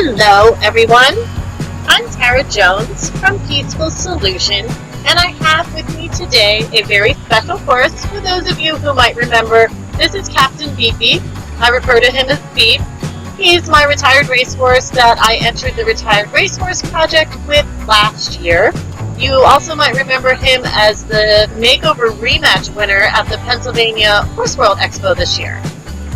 Hello, everyone. I'm Tara Jones from Pieceful Solutions, and I have with me today a very special horse. For those of you who might remember, this is Captain Beefy. I refer to him as Beef. He's my retired racehorse that I entered the Retired Racehorse Project with last year. You also might remember him as the Makeover Rematch winner at the Pennsylvania Horse World Expo this year.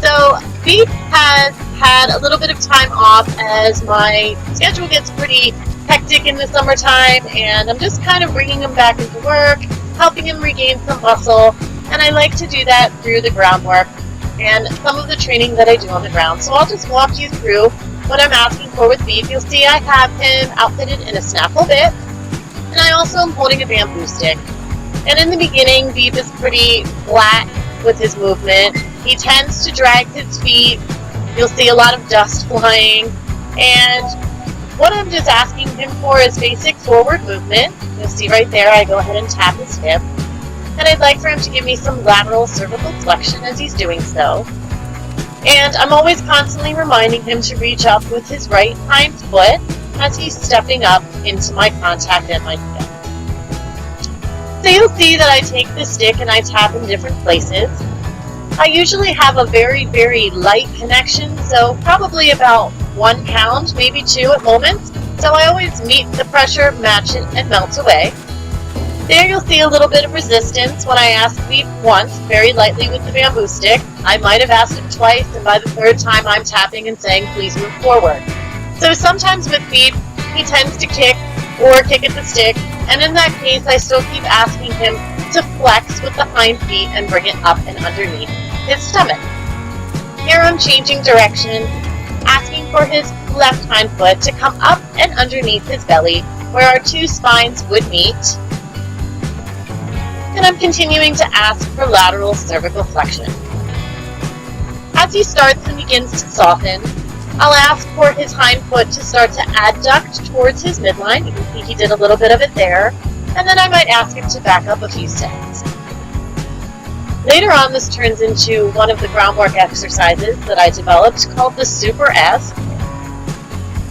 So Beef has had a little bit of time off as my schedule gets pretty hectic in the summertime, and I'm just kind of bringing him back into work, helping him regain some muscle, and I like to do that through the groundwork and some of the training that I do on the ground. So I'll just walk you through what I'm asking for with Beef. You'll see I have him outfitted in a snaffle bit, and I also am holding a bamboo stick. And in the beginning, Beef is pretty flat with his movement. He tends to drag his feet. You'll see a lot of dust flying, and what I'm just asking him for is basic forward movement. You'll see right there I go ahead and tap his hip, and I'd like for him to give me some lateral cervical flexion as he's doing so. And I'm always constantly reminding him to reach up with his right hind foot as he's stepping up into my contact and my hip. So you'll see that I take the stick and I tap in different places. I usually have a very, very light connection, so probably about 1 pound, maybe 2 at moments. So I always meet the pressure, match it, and melt away. There you'll see a little bit of resistance when I ask Beef once, very lightly with the bamboo stick. I might have asked him twice, and by the 3rd time I'm tapping and saying, please move forward. So sometimes with Beef, he tends to kick or kick at the stick, and in that case I still keep asking him to flex with the hind feet and bring it up and underneath his stomach. Here I'm changing direction, asking for his left hind foot to come up and underneath his belly where our 2 spines would meet. And I'm continuing to ask for lateral cervical flexion. As he starts and begins to soften, I'll ask for his hind foot to start to adduct towards his midline. You can see he did a little bit of it there. And then I might ask him to back up a few steps. Later on, this turns into one of the groundwork exercises that I developed called the Super S.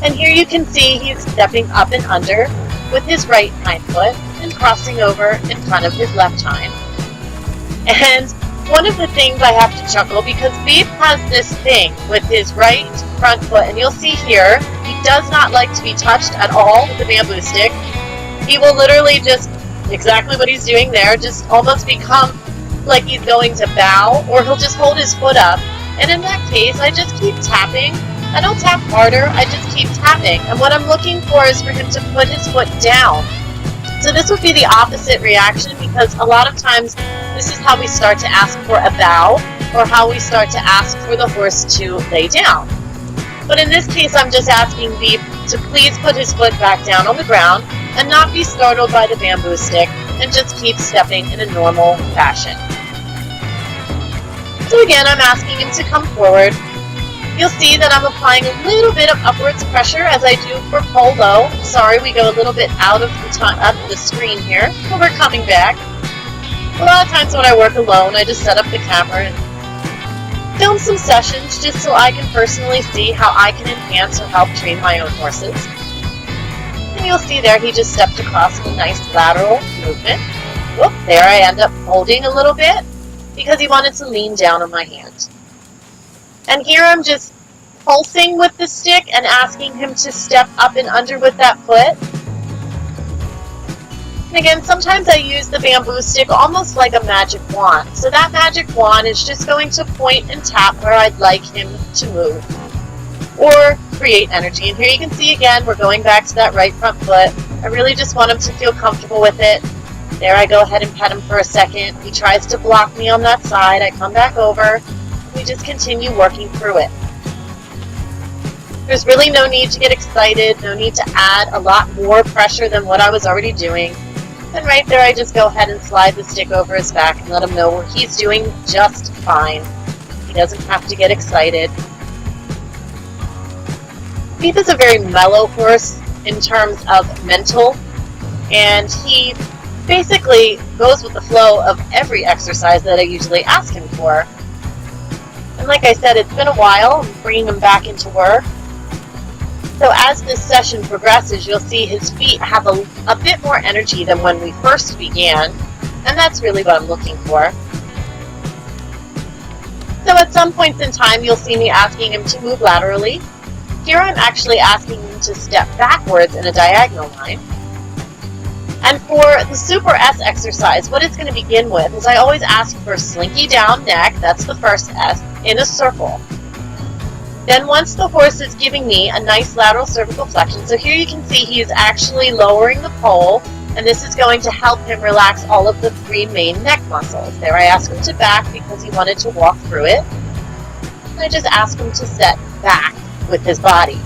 And here you can see he's stepping up and under with his right hind foot and crossing over in front of his left hind. And one of the things I have to chuckle, because Beef has this thing with his right front foot, and you'll see here, he does not like to be touched at all with the bamboo stick. He will literally just, exactly what he's doing there, just almost become like he's going to bow, or he'll just hold his foot up. And in that case, I just keep tapping. I don't tap harder, I just keep tapping. And what I'm looking for is for him to put his foot down. So this would be the opposite reaction, because a lot of times this is how we start to ask for a bow, or how we start to ask for the horse to lay down. But in this case, I'm just asking Beef to please put his foot back down on the ground and not be startled by the bamboo stick, and just keep stepping in a normal fashion. So again, I'm asking him to come forward. You'll see that I'm applying a little bit of upwards pressure as I do for polo. Sorry, we go a little bit out of the screen here, but we're coming back. A lot of times when I work alone, I just set up the camera and film some sessions just so I can personally see how I can enhance or help train my own horses. And you'll see there he just stepped across with a nice lateral movement. Whoop, there I end up holding a little bit because he wanted to lean down on my hand. And here I'm just pulsing with the stick and asking him to step up and under with that foot. And again, sometimes I use the bamboo stick almost like a magic wand. So that magic wand is just going to point and tap where I'd like him to move or create energy. And here you can see again, we're going back to that right front foot. I really just want him to feel comfortable with it. There I go ahead and pet him for a second. He tries to block me on that side. I come back over. We just continue working through it. There's really no need to get excited, no need to add a lot more pressure than what I was already doing. And right there I just go ahead and slide the stick over his back and let him know he's doing just fine. He doesn't have to get excited. Beef is a very mellow horse in terms of mental, and he basically goes with the flow of every exercise that I usually ask him for. And like I said, it's been a while. I'm bringing him back into work. So as this session progresses, you'll see his feet have a bit more energy than when we first began, and that's really what I'm looking for. So at some points in time, you'll see me asking him to move laterally. Here I'm actually asking him to step backwards in a diagonal line. And for the Super S exercise, what it's going to begin with is I always ask for slinky down neck, that's the first S, in a circle. Then once the horse is giving me a nice lateral cervical flexion, so here you can see he is actually lowering the pole, and this is going to help him relax all of the three main neck muscles. There I ask him to back because he wanted to walk through it. And I just ask him to set back with his body.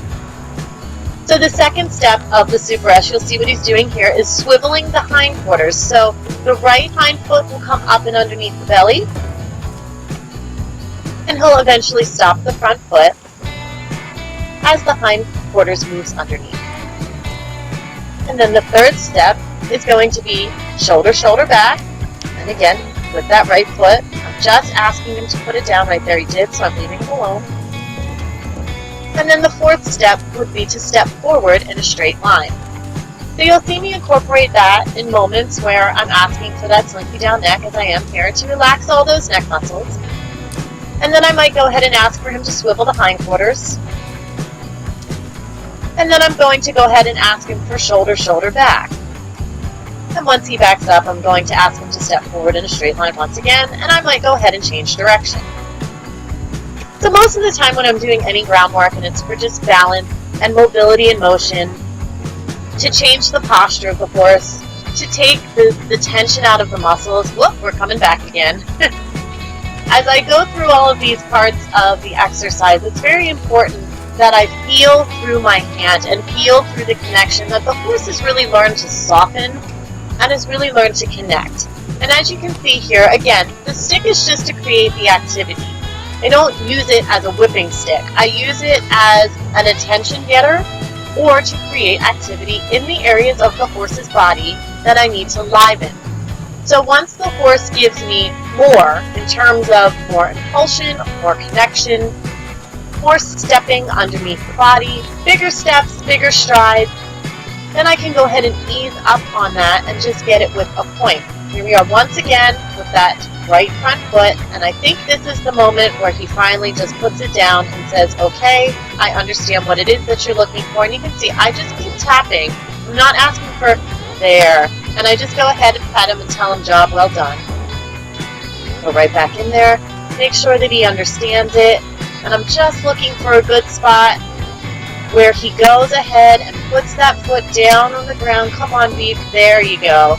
So the second step of the Super S, you'll see what he's doing here, is swiveling the hindquarters. So the right hind foot will come up and underneath the belly, and he'll eventually stop the front foot as the hindquarters moves underneath. And then the third step is going to be shoulder, shoulder back. And again, with that right foot, I'm just asking him to put it down right there. He did, so I'm leaving him alone. And then the fourth step would be to step forward in a straight line. So you'll see me incorporate that in moments where I'm asking for that slinky down neck, as I am here, to relax all those neck muscles. And then I might go ahead and ask for him to swivel the hindquarters. And then I'm going to go ahead and ask him for shoulder, shoulder back. And once he backs up, I'm going to ask him to step forward in a straight line once again, and I might go ahead and change direction. So most of the time when I'm doing any groundwork, and it's for just balance and mobility and motion, to change the posture of the horse, to take the tension out of the muscles. Whoop, we're coming back again. As I go through all of these parts of the exercise, it's very important that I feel through my hand and feel through the connection that the horse has really learned to soften and has really learned to connect. And as you can see here, again, the stick is just to create the activity. I don't use it as a whipping stick. I use it as an attention getter or to create activity in the areas of the horse's body that I need to liven. So once the horse gives me more in terms of more impulsion, more connection, more stepping underneath the body, bigger steps, bigger strides, then I can go ahead and ease up on that and just get it with a point. Here we are once again with that right front foot, and I think this is the moment where he finally just puts it down and says, okay, I understand what it is that you're looking for. And you can see I just keep tapping. I'm not asking for there. And I just go ahead and pat him and tell him, job well done. Go right back in there, make sure that he understands it. And I'm just looking for a good spot where he goes ahead and puts that foot down on the ground. Come on, Beef. There you go.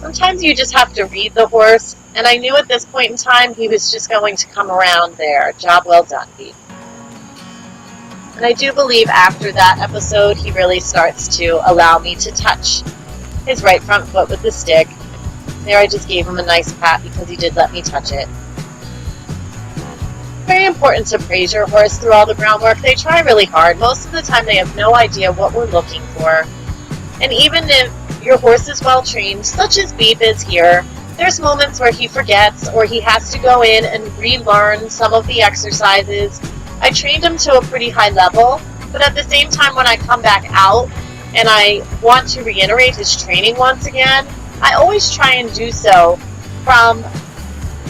Sometimes you just have to read the horse, and I knew at this point in time he was just going to come around there. Job well done, Beef. And I do believe after that episode, he really starts to allow me to touch his right front foot with the stick. There I just gave him a nice pat because he did let me touch it. Very important to praise your horse through all the groundwork. They try really hard. Most of the time they have no idea what we're looking for. And even if your horse is well trained, such as Beef is here, there's moments where he forgets or he has to go in and relearn some of the exercises. I trained him to a pretty high level, but at the same time when I come back out and I want to reiterate his training once again, I always try and do so from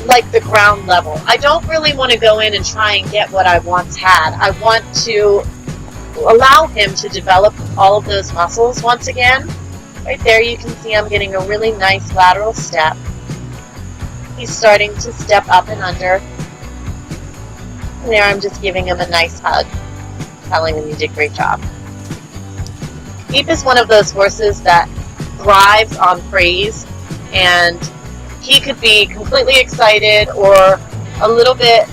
like the ground level. I don't really want to go in and try and get what I once had. I want to allow him to develop all of those muscles once again. Right there you can see I'm getting a really nice lateral step. He's starting to step up and under. And there I'm just giving him a nice hug, telling him you did a great job. Beef is one of those horses that thrives on praise, and he could be completely excited or a little bit,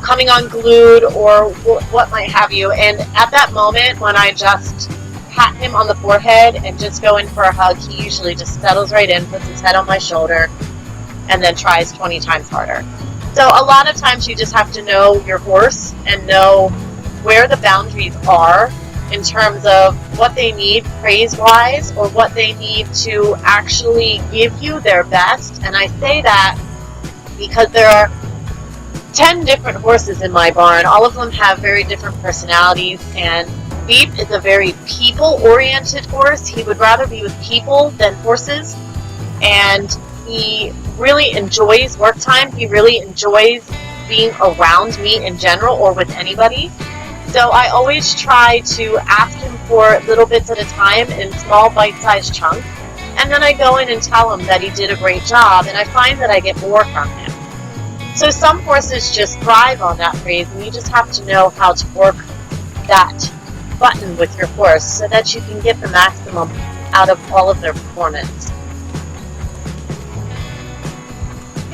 coming unglued or what might have you. And at that moment when I just pat him on the forehead and just go in for a hug, he usually just settles right in, puts his head on my shoulder, and then tries 20 times harder. So a lot of times you just have to know your horse and know where the boundaries are in terms of what they need praise-wise or what they need to actually give you their best. And I say that because there are 10 different horses in my barn. All of them have very different personalities, and Beep is a very people-oriented horse. He would rather be with people than horses, and he really enjoys work time. He really enjoys being around me in general or with anybody. So I always try to ask him for little bits at a time in small bite-sized chunks, and then I go in and tell him that he did a great job, and I find that I get more from him. So some horses just thrive on that praise, and you just have to know how to work that button with your horse so that you can get the maximum out of all of their performance.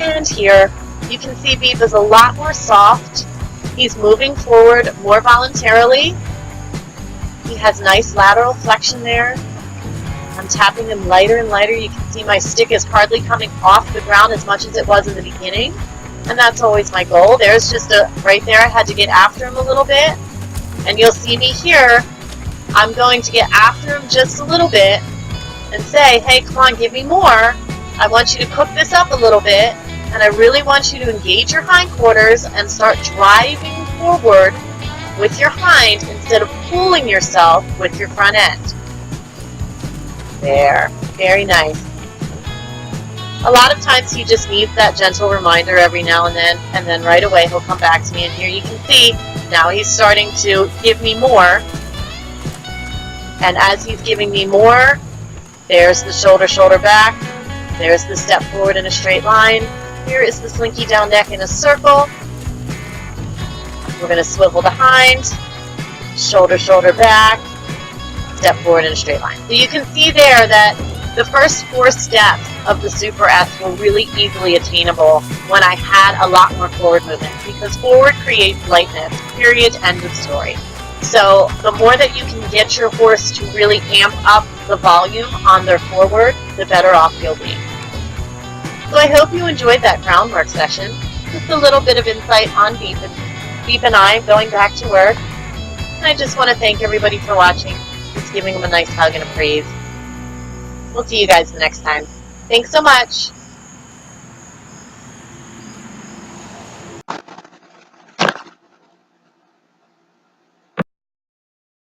And here, you can see Beep is a lot more soft. He's moving forward more voluntarily. He has nice lateral flexion there. I'm tapping him lighter and lighter. You can see my stick is hardly coming off the ground as much as it was in the beginning. And that's always my goal. There's just right there, I had to get after him a little bit. And you'll see me here, I'm going to get after him just a little bit and say, hey, come on, give me more. I want you to cook this up a little bit, and I really want you to engage your hindquarters and start driving forward with your hind instead of pulling yourself with your front end. There, very nice. A lot of times he just needs that gentle reminder every now and then right away he'll come back to me, and here you can see now he's starting to give me more. And as he's giving me more, there's the shoulder, shoulder back. There's the step forward in a straight line. Here is the slinky down neck in a circle. We're going to swivel the hind, shoulder, shoulder back, step forward in a straight line. So you can see there that the first 4 steps of the Super S were really easily attainable when I had a lot more forward movement, because forward creates lightness, period, end of story. So the more that you can get your horse to really amp up the volume on their forward, the better off you'll be. So I hope you enjoyed that groundwork session. Just a little bit of insight on Beep and I going back to work. And I just want to thank everybody for watching. Just giving them a nice hug and a praise. We'll see you guys the next time. Thanks so much.